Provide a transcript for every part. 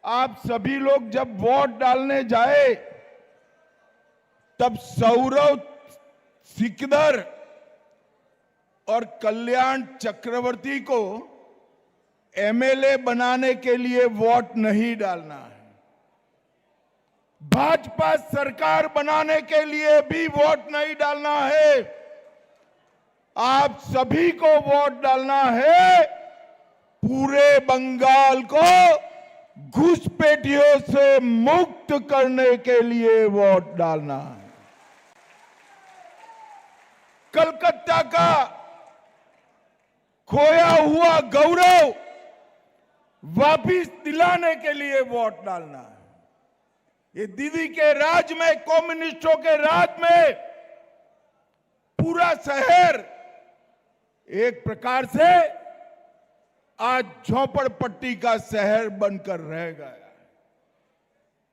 आप सभी लोग जब वोट डालने जाए तब सौरव सिकदर और कल्याण चक्रवर्ती को एमएलए बनाने के लिए वोट नहीं डालना है। भाजपा सरकार बनाने के लिए भी वोट नहीं डालना है। आप सभी को वोट डालना है पूरे बंगाल को घुसपैठियों से मुक्त करने के लिए वोट डालना है। कलकत्ता का खोया हुआ गौरव वापिस दिलाने के लिए वोट डालना है। ये दीदी के राज में, कम्युनिस्टों के राज में पूरा शहर एक प्रकार से आज झोपड़पट्टी का शहर बनकर रह गया।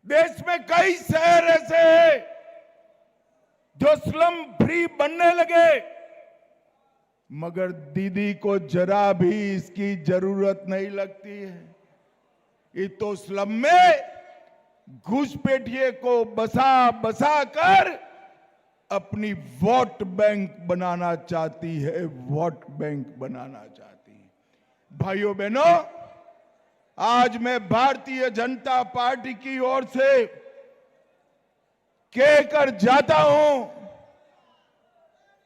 देश में कई शहर ऐसे हैं जो स्लम फ्री बनने लगे, मगर दीदी को जरा भी इसकी जरूरत नहीं लगती है। ये तो स्लम में घुसपैठिए को बसा बसा कर अपनी वोट बैंक बनाना चाहती है, वोट बैंक बनाना चाहती है। भाइयों बहनों, आज मैं भारतीय जनता पार्टी की ओर से कहकर जाता हूं,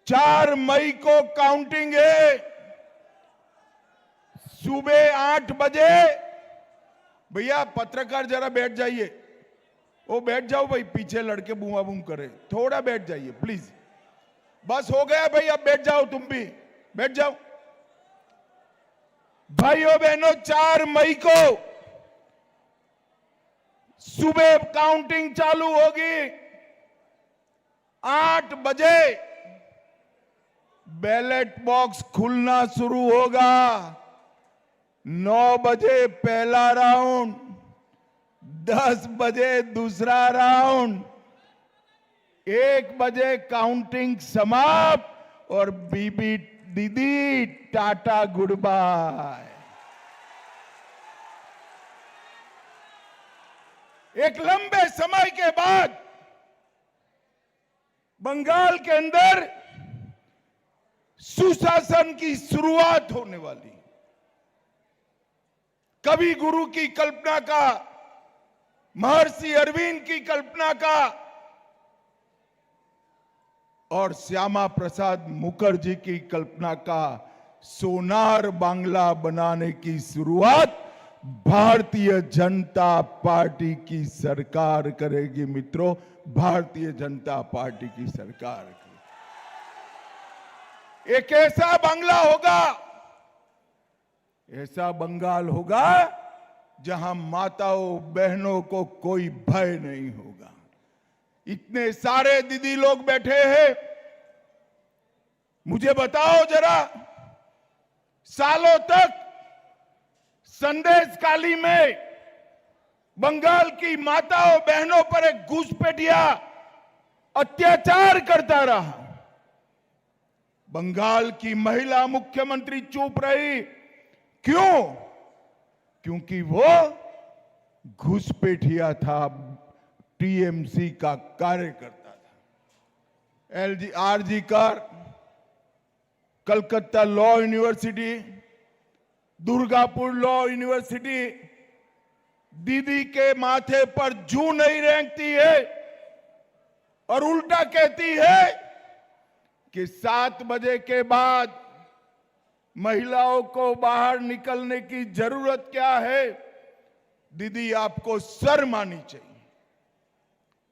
4 मई को काउंटिंग है। सुबह 8 बजे। भैया पत्रकार जरा बैठ जाइए, वो बैठ जाओ भाई, पीछे लड़के बूमा बूम करे, थोड़ा बैठ जाइए प्लीज। बस हो गया भाई, अब बैठ जाओ, तुम भी बैठ जाओ। भाइयों बहनों, 4 मई को सुबह काउंटिंग चालू होगी। 8 बजे बैलेट बॉक्स खुलना शुरू होगा। 9 बजे पहला राउंड, 10 बजे दूसरा राउंड, 1 बजे काउंटिंग समाप्त और बीबी दीदी टाटा गुड बाय। एक लंबे समय के बाद बंगाल के अंदर सुशासन की शुरुआत होने वाली। कवि गुरु की कल्पना का, महर्षि अरविंद की कल्पना का और श्यामा प्रसाद मुखर्जी की कल्पना का सोनार बांग्ला बनाने की शुरुआत भारतीय जनता पार्टी की सरकार करेगी। मित्रों, भारतीय जनता पार्टी की सरकार की एक ऐसा बांग्ला होगा, ऐसा बंगाल होगा जहां माताओं बहनों को कोई भय नहीं होगा। इतने सारे दीदी लोग बैठे हैं, मुझे बताओ जरा, सालों तक संदेशखाली में बंगाल की माताओं बहनों पर एक घुसपैठिया अत्याचार करता रहा। बंगाल की महिला मुख्यमंत्री चुप रही। क्यों? क्योंकि वो घुसपैठिया था, टीएमसी का कार्यकर्ता था। आरजी कर, Calcutta law university, Durgapur law university दीदी के माथे पर जूं नहीं रेंगती है और उल्टा कहती है कि 7 बजे के बाद महिलाओं को बाहर निकलने की जरूरत क्या है। दीदी, आपको शर्म आनी चाहिए।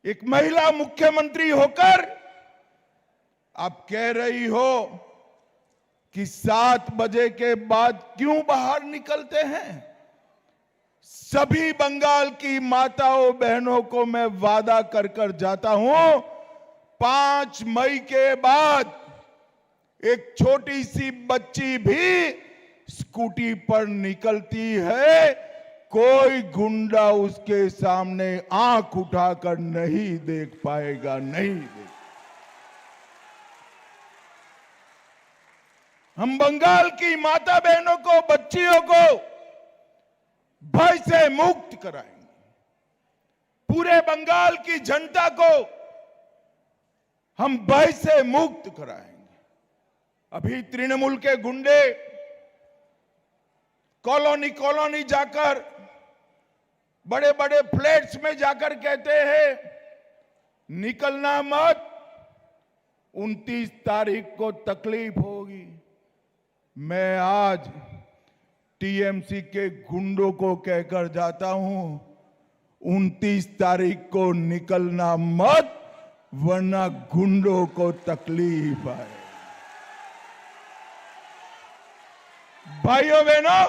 एक महिला मुख्यमंत्री होकर आप कह रही हो कि 7 बजे के बाद क्यों बाहर निकलते हैं। सभी बंगाल की माताओं बहनों को मैं वादा कर कर जाता हूं, 5 मई के बाद एक छोटी सी बच्ची भी स्कूटी पर निकलती है, कोई गुंडा उसके सामने आंख उठाकर नहीं देख पाएगा, नहीं देख। हम बंगाल की माता बहनों को, बच्चियों को भय से मुक्त कराएंगे। पूरे बंगाल की जनता को हम भय से मुक्त कराएंगे। अभी तृणमूल के गुंडे कॉलोनी कॉलोनी जाकर, बड़े बड़े फ्लैट्स में जाकर कहते हैं निकलना मत, 29 तारीख को तकलीफ होगी। मैं आज टीएमसी के गुंडों को कहकर जाता हूं, 29 तारीख को निकलना मत, वरना गुंडों को तकलीफ आए। भाइयों बहनों,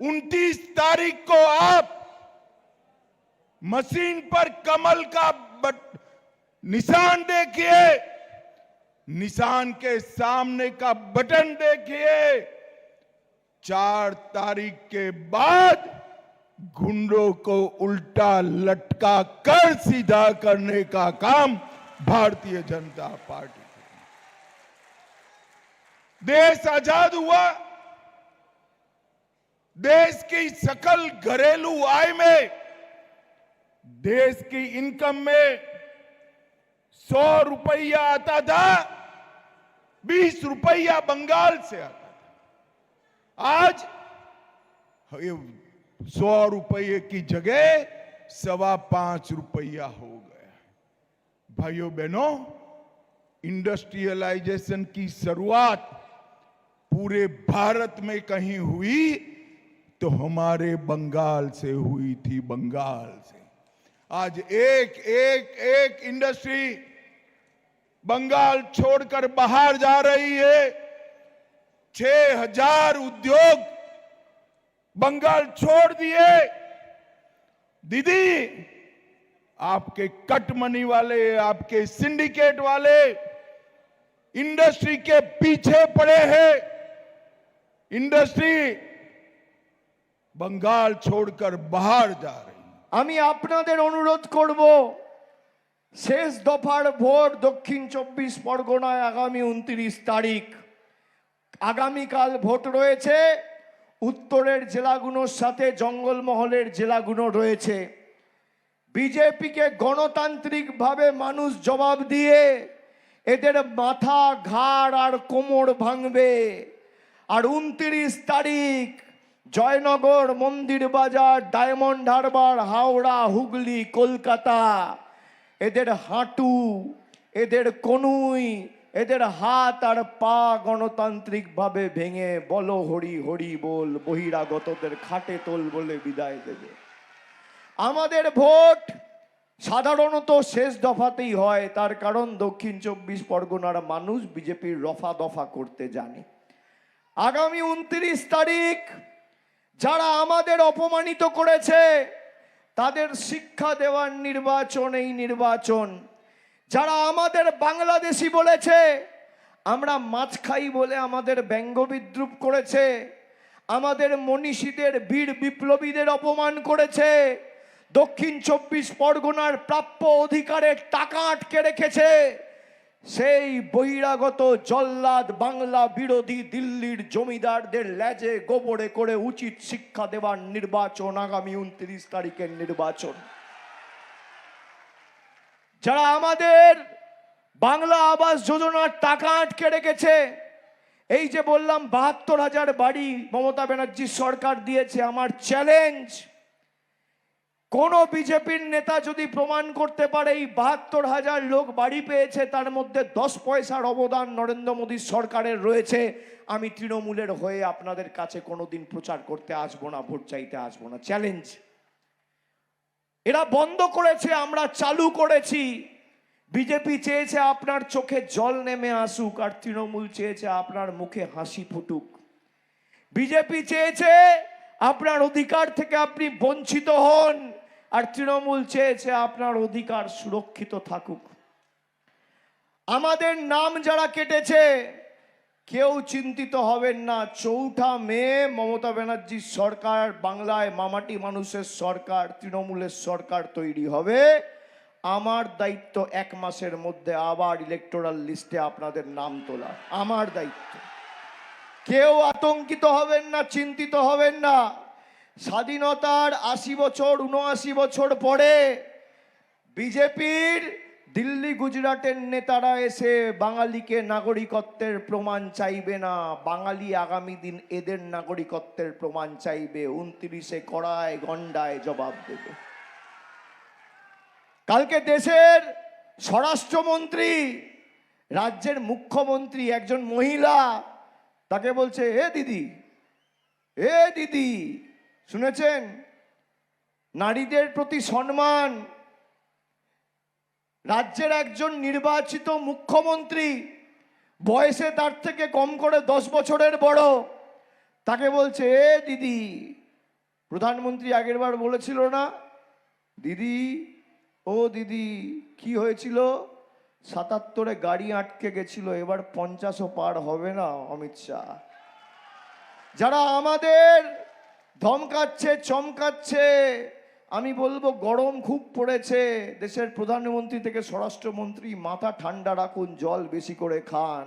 29 तारीख को आप मशीन पर कमल का निशान देखिए, निशान के सामने का बटन देखिए। 4 तारीख के बाद गुंडों को उल्टा लटका कर सीधा करने का काम भारतीय जनता पार्टी करेगी। देश आजाद हुआ, देश की सकल घरेलू आय में, देश की इनकम में 100 रुपया आता था, 20 रुपया बंगाल से आता था। आज 100 रुपये की जगह 5.25 रुपया हो गया। भाइयों बहनों, इंडस्ट्रियलाइजेशन की शुरुआत पूरे भारत में कहीं हुई तो हमारे बंगाल से हुई थी, बंगाल से। आज एक इंडस्ट्री बंगाल छोड़कर बाहर जा रही है। 6,000 उद्योग बंगाल छोड़ दिए। दीदी, आपके कट मनी वाले, आपके सिंडिकेट वाले इंडस्ट्री के पीछे पड़े हैं। इंडस्ट्री बंगाल छोड़कर बाहर जा रही। আমি আপনাদের অনুরোধ করব, শেষ দফার ভোট দক্ষিণ 24 পরগনায় আগামী 29 তারিখ। আগামীকাল ভোট রয়েছে, উত্তরের জেলাগুলোর সাথে জঙ্গলমহলের জেলাগুলো রয়েছে। বিজেপিকে গণতান্ত্রিকভাবে মানুষ জবাব দিয়ে এদের মাথা, ঘাড় আর কোমর ভাঙবে। আর 29 তারিখ জয়নগর, মন্দির বাজার, ডায়মন্ড হারবার, হাওড়া, হুগলি, কলকাতা, এদের হাঁটু, এদের কনুই, এদের হাত আর পা গণতান্ত্রিকভাবে ভেঙে বলো হরি হরি বল, বহিরাগতদের খাটে তোল বলে বিদায় দেবে। আমাদের ভোট সাধারণত শেষ দফাতেই হয়, তার কারণ দক্ষিণ 24 পরগনার মানুষ বিজেপির রফা দফা করতে জানে। আগামী 29 তারিখ যারা আমাদের অপমানিত করেছে তাদের শিক্ষা দেওয়ার নির্বাচন এই নির্বাচন। যারা আমাদের বাংলাদেশি বলেছে, আমরা মাছ খাই বলে আমাদের ব্যঙ্গ বিদ্রুপ করেছে, আমাদের মনীষীদের, বীর বিপ্লবীদের অপমান করেছে, দক্ষিণ 24 পরগনার প্রাপ্য অধিকারের টাকা আটকে রেখেছে, সেই বহিরাগত জল্লাদ বাংলা বিরোধী দিল্লির জমিদারদের লেজে গোবরে করে উচিত শিক্ষা দেওয়ার নির্বাচন আগামী 29 তারিখের নির্বাচন। যারা আমাদের বাংলা আবাস যোজনার টাকা আটকে রেখেছে, এই যে বললাম 72,000 বাড়ি মমতা ব্যানার্জির সরকার দিয়েছে, আমার চ্যালেঞ্জ, কোন বিজেপির নেতা যদি প্রমাণ করতে পারে এই 72,000 লোক বাড়ি পেয়েছে, তার মধ্যে 10 পয়সার অবদান নরেন্দ্র মোদীর সরকারের রয়েছে, আমি তৃণমূলের হয়ে আপনাদের কাছে কোনোদিন প্রচার করতে আসবো না, ভোট চাইতে আসবো না। চ্যালেঞ্জ। এরা বন্ধ করেছে, আমরা চালু করেছি। বিজেপি চেয়েছে আপনার চোখে জল নেমে আসুক, আর তৃণমূল চেয়েছে আপনার মুখে হাসি ফুটুক। বিজেপি চেয়েছে আপনার অধিকার থেকে আপনি বঞ্চিত হন, আর তৃণমূল চেয়েছে আপনার অধিকার সুরক্ষিত থাকুক। আমাদের নাম যারা কেটেছে কেউ চিন্তিত হবেন না। 4 মে মমতা ব্যানার্জির সরকার, বাংলায় মামাটি মানুষের সরকার, তৃণমূলের সরকার তৈরি হবে। আমার দায়িত্ব 1 মাসের মধ্যে আবার ইলেকটোরাল লিস্টে আপনাদের নাম তোলা, আমার দায়িত্ব। কেউ আতঙ্কিত হবেন না, চিন্তিত হবেন না। স্বাধীনতার ৮০ বছর ৭৯ বছর পরে বিজেপির দিল্লি গুজরাটের নেতারা এসে বাঙালিকে নাগরিকত্বের প্রমাণ চাইবে না, বাঙালি আগামী দিন এদের নাগরিকত্বের প্রমাণ চাইবে, ২৯-এ কড়ায় গন্ডায় জবাব দেবে। কালকে দেশের স্বরাষ্ট্রমন্ত্রী, রাজ্যের মুখ্যমন্ত্রী, একজন মহিলা তাকে বলছে, এ দিদি শুনেছেন, নারীদের প্রতি সম্মান। রাজ্যের একজন নির্বাচিত মুখ্যমন্ত্রী, বয়সে তার থেকে কম করে 10 বছরের বড়, তাকে বলছে, এ দিদি। প্রধানমন্ত্রী আগেরবার বলেছিল না, দিদি ও দিদি, কি হয়েছিল? ৭৭-এ গাড়ি আটকে গেছিল, এবার 50ও পার হবে না অমিত শাহ। যারা আমাদের ধমকাচ্ছে চমকাচ্ছে, আমি বলবো গরম খুব পড়েছে, দেশের প্রধানমন্ত্রী থেকে স্বরাষ্ট্রমন্ত্রী মাথা ঠান্ডা রাখুন, জল বেশি করে খান।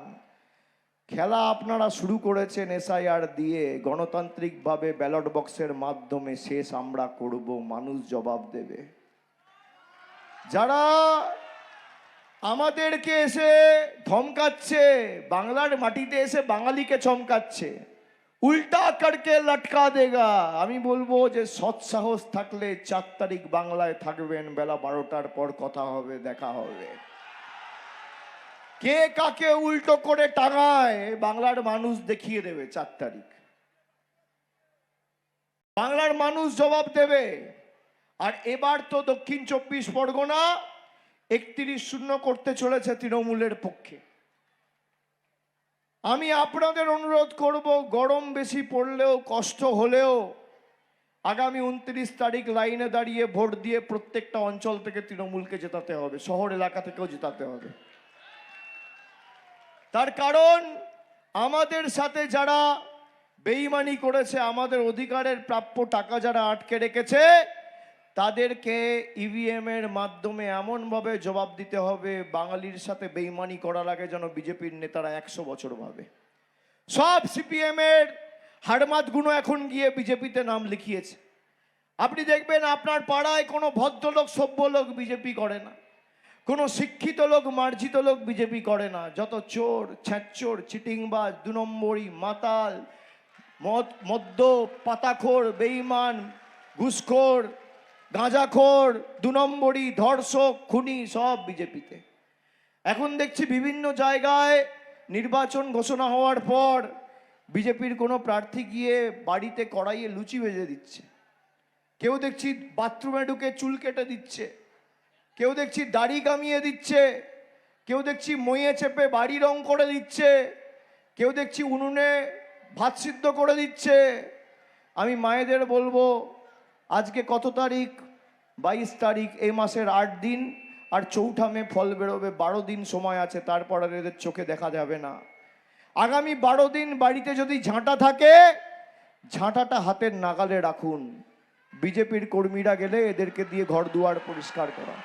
খেলা আপনারা শুরু করেছেন এসআইআর দিয়ে, গণতান্ত্রিকভাবে ব্যালট বক্সের মাধ্যমে শেষ আমরা করব, মানুষ জবাব দেবে। যারা আমাদেরকে এসে ধমকাচ্ছে, বাংলার মাটিতে এসে বাঙালিকে চমকাচ্ছে, উল্টা করকে লটকা দেগা, আমি বলবো যে সৎসাহস থাকলে 4 তারিখ বাংলায় থাকবেন, বেলা 12টার পর কথা হবে, দেখা হবে। কে কাকে উল্টো করে টাঙায় বাংলার মানুষ দেখিয়ে দেবে 4 তারিখ। বাংলার মানুষ জবাব দেবে। আর এবার তো দক্ষিণ 24 পরগনা 31-0 করতে চলেছে তৃণমূলের পক্ষে। আমি আপনাদের অনুরোধ করব, গরম বেশি পড়লেও কষ্ট হলেও আগামী 29 তারিখ লাইনে দাঁড়িয়ে ভোট দিয়ে প্রত্যেকটা অঞ্চল থেকে তৃণমূলকে জেতাতে হবে, শহর এলাকা থেকেও জেতাতে হবে। তার কারণ আমাদের সাথে যারা বেইমানি করেছে, আমাদের অধিকারের প্রাপ্য টাকা যারা আটকে রেখেছে, তাদেরকে ইভিএম এর মাধ্যমে এমনভাবে জবাব দিতে হবে, বাঙালির সাথে বেইমানি করার আগে যেন বিজেপির নেতারা 100 বছর ভাবে। সব সিপিএম এর হাড়মাতগুলো এখন গিয়ে বিজেপিতে নাম লিখিয়েছে। আপনি দেখবেন আপনার পাড়ায় কোনো ভদ্রলোক সভ্য লোক বিজেপি করে না, কোনো শিক্ষিত লোক মার্জিত লোক বিজেপি করে না। যত চোর, ছ্যাঁচোর, চিটিংবাজ, 2 নম্বরই, মাতাল, মদ্য, পাতাখোর, বেঈমান, ঘুষখোর, গাঁজাখোর, 2 নম্বরই, ধর্ষক, খুনি, সব বিজেপিতে। এখন দেখছি বিভিন্ন জায়গায় নির্বাচন ঘোষণা হওয়ার পর বিজেপির কোনো প্রার্থী গিয়ে বাড়িতে কড়াইয়ে লুচি ভেজে দিচ্ছে, কেউ দেখছি বাথরুমে ঢুকে চুল কেটে দিচ্ছে, কেউ দেখছি দাড়ি কামিয়ে দিচ্ছে, কেউ দেখছি মইয়ে চেপে বাড়ি রং করে দিচ্ছে, কেউ দেখছি উনুনে ভাত সিদ্ধ করে দিচ্ছে। আমি মায়েদের বলবো, আজকে কত তারিখ? 22 তারিখ, এই মাসের 8 দিন, আর 4 মে ফল বেরোবে, 12 দিন সময় আছে, তারপর আর এদের চোখে দেখা যাবে না। আগামী 12 দিন বাড়িতে যদি ঝাঁটা থাকে, ঝাঁটাটা হাতের নাগালে রাখুন। বিজেপির কর্মীরা গেলে এদেরকে দিয়ে ঘর দুয়ার পরিষ্কার করা।